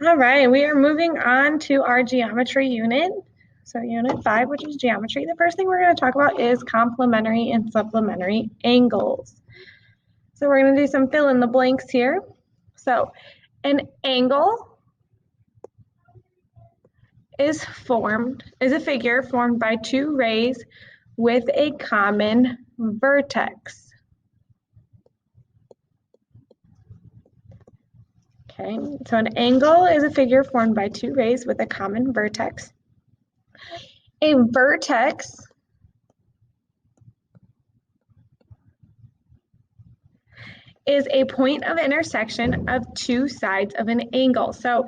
All right, we are moving on to our geometry unit. So unit 5, which is geometry. The first thing we're going to talk about is complementary and supplementary angles. So we're going to do some fill in the blanks here. So an angle is a figure formed by two rays with a common vertex. Okay, so an angle is a figure formed by two rays with a common vertex. A vertex is a point of intersection of two sides of an angle. So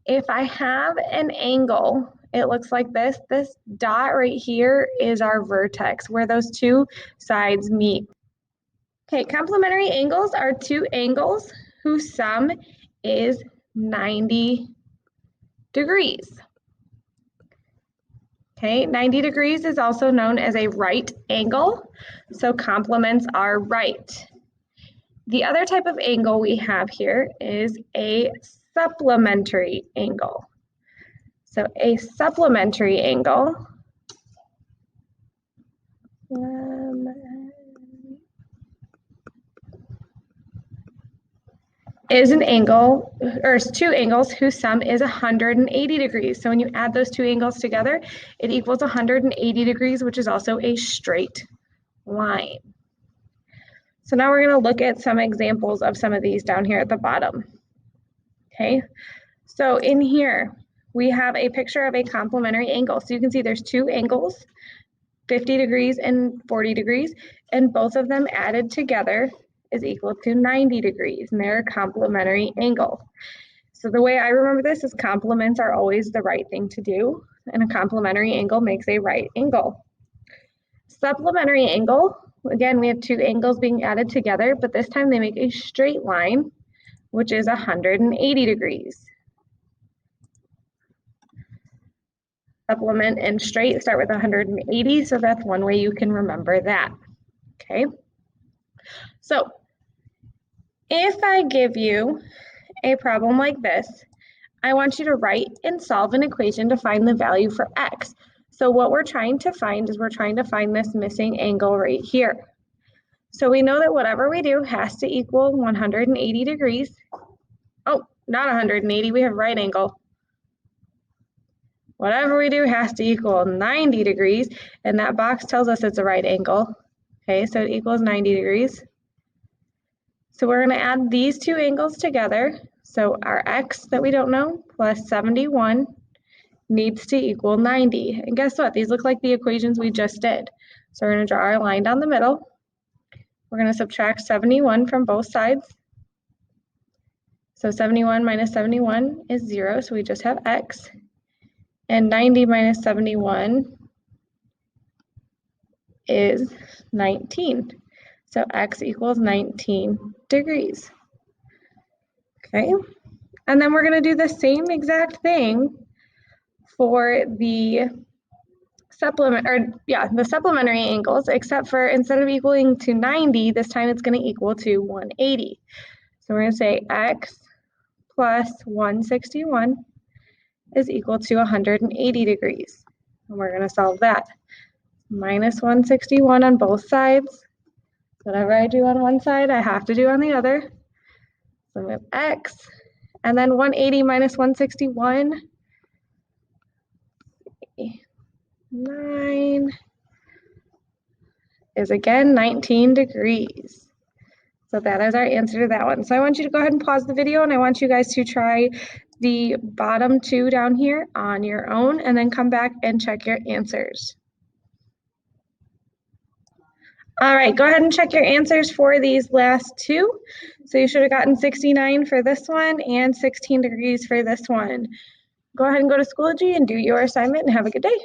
if I have an angle, it looks like this. This dot right here is our vertex where those two sides meet. Okay, complementary angles are two angles whose sum is 90 degrees. Okay, 90 degrees is also known as a right angle, so complements are right. The other type of angle we have here is a supplementary angle. So a supplementary angle is an angle, or two angles whose sum is 180 degrees. So when you add those two angles together, it equals 180 degrees, which is also a straight line. So now we're going to look at some examples of some of these down here at the bottom. Okay, so in here, we have a picture of a complementary angle. So you can see there's two angles, 50 degrees and 40 degrees, and both of them added together is equal to 90 degrees, and they're a complementary angle. So the way I remember this is complements are always the right thing to do, and a complementary angle makes a right angle. Supplementary angle, again, we have two angles being added together, but this time they make a straight line, which is 180 degrees. Supplement and straight start with 180, so that's one way you can remember that. Okay, so if I give you a problem like this, I want you to write and solve an equation to find the value for x. So what we're trying to find is we're trying to find this missing angle right here. So we know that whatever we do has to equal 180 degrees. Oh, not 180, we have right angle. Whatever we do has to equal 90 degrees, and that box tells us it's a right angle. Okay, so it equals 90 degrees. So we're going to add these two angles together. So our x that we don't know plus 71 needs to equal 90. And guess what? These look like the equations we just did. So we're going to draw our line down the middle. We're going to subtract 71 from both sides. So 71 minus 71 is 0, so we just have x. And 90 minus 71 is 19. So x equals 19 degrees. Okay, and then we're going to do the same exact thing for the supplementary angles, except for instead of equaling to 90, this time it's going to equal to 180. So we're going to say x plus 161 is equal to 180 degrees. And we're going to solve that. Minus 161 on both sides. Whatever I do on one side, I have to do on the other. So we have x, and then 180 minus 161, 9, is again 19 degrees. So that is our answer to that one. So I want you to go ahead and pause the video, and I want you guys to try the bottom two down here on your own, and then come back and check your answers. All right, go ahead and check your answers for these last two. So you should have gotten 69 for this one and 16 degrees for this one. Go ahead and go to Schoology and do your assignment and have a good day.